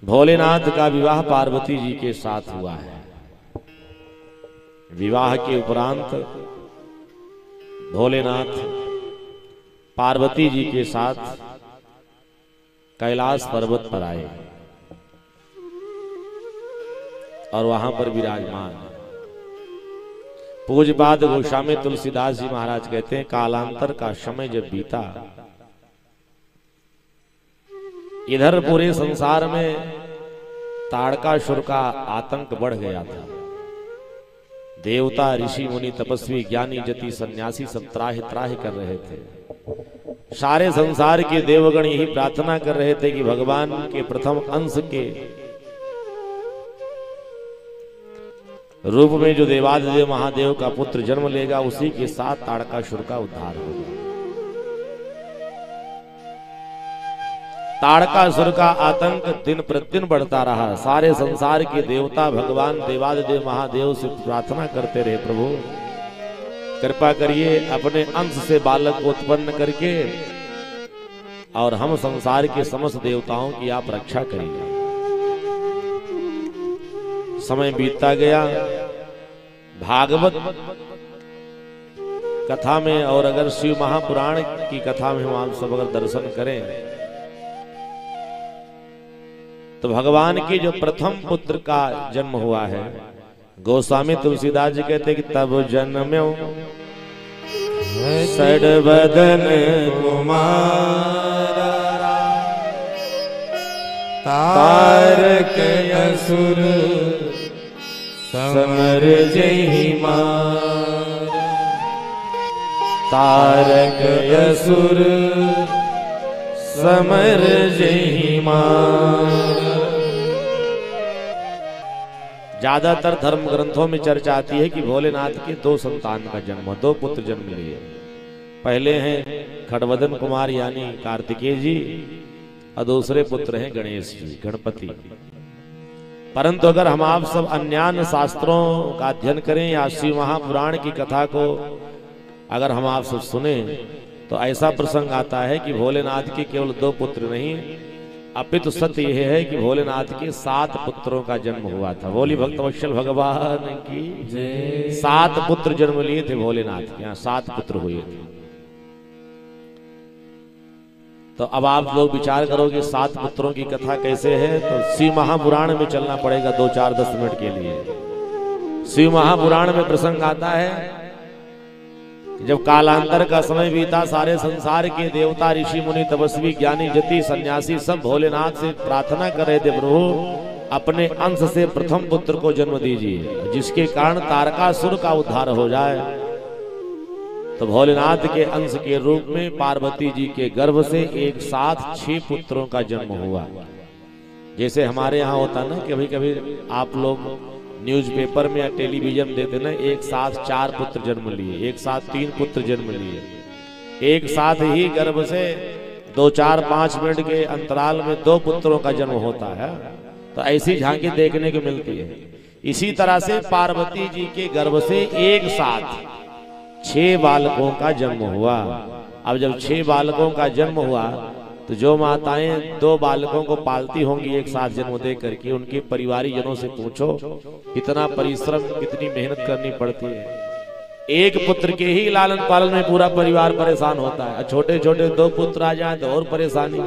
भोलेनाथ का विवाह पार्वती जी के साथ हुआ है। विवाह के उपरांत भोलेनाथ पार्वती जी के साथ कैलाश पर्वत पर आए और वहां पर विराजमान। पूज्यपाद गोस्वामी तुलसीदास जी महाराज कहते हैं, कालांतर का समय जब बीता, इधर पूरे संसार में ताड़कासुर का आतंक बढ़ गया था। देवता, ऋषि, मुनि, तपस्वी, ज्ञानी, जति, सन्यासी सब त्राहि त्राहि कर रहे थे। सारे संसार के देवगण यही प्रार्थना कर रहे थे कि भगवान के प्रथम अंश के रूप में जो देवादिदेव महादेव का पुत्र जन्म लेगा, उसी के साथ ताड़कासुर का उद्धार होगा। ताड़कासुर का आतंक दिन प्रतिदिन बढ़ता रहा। सारे संसार के देवता भगवान देवादिदेव महादेव से प्रार्थना करते रहे, प्रभु कृपा करिए, अपने अंश से बालक को उत्पन्न करके और हम संसार के समस्त देवताओं की आप रक्षा करिए। समय बीतता गया। भागवत कथा में और अगर शिव महापुराण की कथा में हम सब अगर दर्शन करें तो भगवान के जो प्रथम पुत्र का जन्म हुआ है, गोस्वामी तुलसीदास जी कहते कि तब जन्म्यो षड्वदन कुमारा तारक असुर समर जहि मार। तारक असुर समर जहि मार। ज्यादातर धर्म ग्रंथों में चर्चा आती है कि भोलेनाथ के दो संतान का जन्म, दो पुत्र जन्म लिए। पहले हैं खड़वदन कुमार यानी कार्तिकेय जी और दूसरे पुत्र हैं गणेश जी, गणपति। परंतु अगर हम आप सब अन्यान्य शास्त्रों का अध्ययन करें या शिव महापुराण की कथा को अगर हम आप सब सुने तो ऐसा प्रसंग आता है कि भोलेनाथ के केवल दो पुत्र नहीं, अपितु सत्य यह है कि भोलेनाथ के 7 पुत्रों का जन्म हुआ था। बोली भक्तवत्सल भगवान की जय। 7 पुत्र जन्म लिए थे भोलेनाथ के, यहाँ 7 पुत्र हुए थे। तो अब आप लोग विचार करोगे 7 पुत्रों की कथा कैसे है, तो शिव महापुराण में चलना पड़ेगा 2-4-10 मिनट के लिए। शिव महापुराण में प्रसंग आता है जब कालांतर का समय बीता, सारे संसार के देवता, ऋषि, मुनि, तपस्वी, ज्ञानी, जति, सन्यासी सब भोलेनाथ से प्रार्थना कर रहे थे, प्रभु अपने अंश से प्रथम पुत्र को जन्म दीजिए जिसके कारण तारकासुर का उद्धार हो जाए। तो भोलेनाथ के अंश के रूप में पार्वती जी के गर्भ से एक साथ 6 पुत्रों का जन्म हुआ। जैसे हमारे यहाँ होता ना, कभी कभी आप लोग न्यूज़पेपर में या टेलीविजन देते ना, एक साथ 4 पुत्र जन्म लिए, एक साथ 3 पुत्र जन्म लिए, एक साथ ही गर्भ से 2-4-5 मिनट के अंतराल में 2 पुत्रों का जन्म होता है। तो ऐसी झांकी देखने को मिलती है। इसी तरह से पार्वती जी के गर्भ से एक साथ 6 बालकों का जन्म हुआ। अब जब 6 बालकों का जन्म हुआ तो जो माताएं 2 बालकों को पालती होंगी एक साथ जन्म दे करके, उनके परिवारी जनों से पूछो कितना परिश्रम, कितनी मेहनत करनी पड़ती है। एक पुत्र के ही लालन पालन में पूरा परिवार परेशान होता है। छोटे छोटे 2 पुत्र आ जाए तो और परेशानी।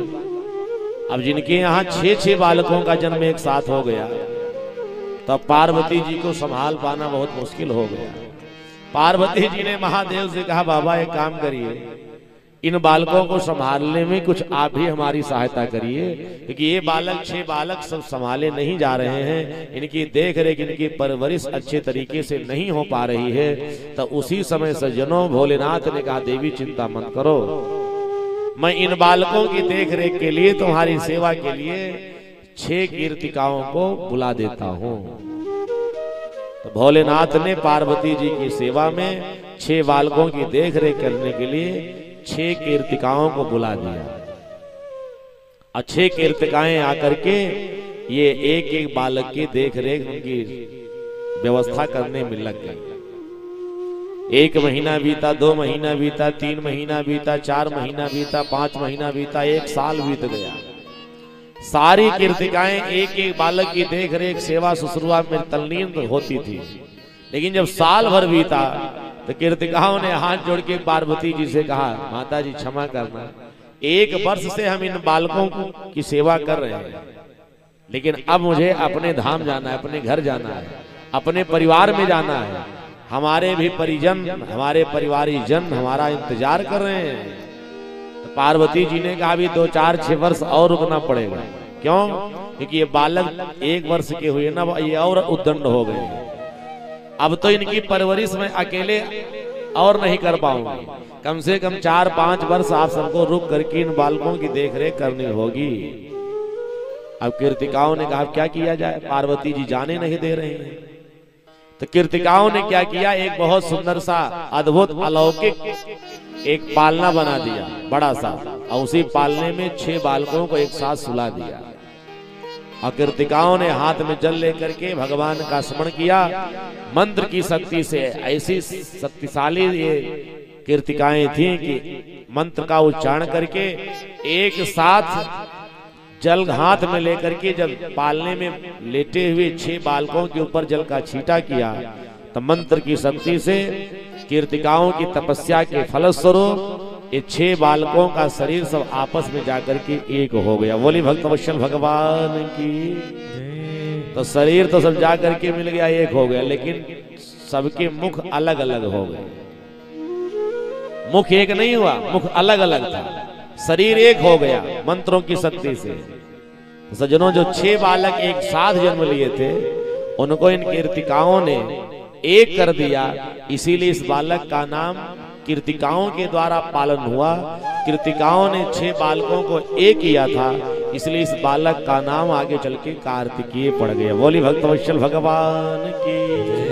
अब जिनके यहाँ 6-6 बालकों का जन्म एक साथ हो गया तो पार्वती जी को संभाल पाना बहुत मुश्किल हो गया। पार्वती जी ने महादेव से कहा, बाबा एक काम करिए, इन बालकों को संभालने में कुछ आप भी हमारी सहायता करिए, क्योंकि ये 6 बालक सब संभाले नहीं जा रहे हैं, इनकी देख रेख, इनकी परवरिश अच्छे तरीके से नहीं हो पा रही है। तो उसी समय सज्जनों भोलेनाथ ने कहा, देवी चिंता मत करो, मैं इन बालकों की देख रेख के लिए, तुम्हारी सेवा के लिए 6 कीर्तिकाओं को बुला देता हूँ। तो भोलेनाथ ने पार्वती जी की सेवा में 6 बालकों की देख रेख करने के लिए 6 कीर्तिकाओं को बुला दिया। अच्छे कीर्तिकाएं आकर के ये एक एक बालक की देख रेख, उनकी व्यवस्था करने में लग गई। 1 महीना बीता, 2 महीना बीता, 3 महीना बीता, 4 महीना बीता, 5 महीना बीता, 1 साल बीत गया। सारी कीर्तिकाएं एक एक बालक की देख रेख सेवा शुश्रूषा में तल्लीन होती थी। लेकिन जब साल भर बीता तो कीर्तिकाओं ने हाथ जोड़ के पार्वती जी से कहा, माता जी क्षमा करना, 1 वर्ष से हम इन बालकों की सेवा कर रहे हैं, लेकिन अब मुझे अपने धाम जाना है, अपने घर जाना है, अपने परिवार में जाना है। हमारे भी परिजन, हमारे परिवारी जन हमारा इंतजार कर रहे हैं। तो पार्वती जी ने कहा, अभी 2, 4, 6 वर्ष और रुकना पड़ेगा। क्यों? क्योंकि ये बालक 1 वर्ष के हुए ना, ये और उद्दंड हो गए। अब तो इनकी परवरिश में अकेले और नहीं कर पाऊंगी, कम से कम 4-5 वर्ष आप सबको रुक करके इन बालकों की देखरेख करनी होगी। अब कीर्तिकाओं ने कहा, क्या किया जाए, पार्वती जी जाने नहीं दे रही हैं। तो कीर्तिकाओं ने क्या किया, एक बहुत सुंदर सा अद्भुत अलौकिक एक पालना बना दिया, बड़ा सा, और उसी पालने में 6 बालकों को एक साथ सुला दिया। और कीर्तिकाओं ने हाथ में जल लेकर के भगवान का स्मरण किया। मंत्र की शक्ति से ऐसी शक्तिशाली ये कीर्तिकाएं थी कि मंत्र का उच्चारण करके एक साथ जल हाथ में लेकर के जब पालने में लेटे हुए 6 बालकों के ऊपर जल का छींटा किया, तो मंत्र की शक्ति से कीर्तिकाओं की तपस्या के फलस्वरूप ये 6 बालकों का शरीर सब आपस में जाकर के एक हो गया। बोली भक्तवत्सल भगवान की। तो शरीर तो सब जाकर के मिल गया, एक हो गया, लेकिन सबके मुख अलग अलग हो गए। मुख एक नहीं हुआ, मुख अलग अलग था, शरीर एक हो गया मंत्रों की शक्ति से। सज्जनों, जो 6 बालक एक साथ जन्म लिए थे, उनको इन कीर्तिकाओं ने एक कर दिया। इसीलिए इस बालक का नाम कीर्तिकाओं के द्वारा पालन हुआ। कीर्तिकाओं ने 6 बालकों को एक किया था, इसलिए इस बालक का नाम आगे चल के कार्तिकेय पड़ गया। बोली भक्तवत्सल भगवान की।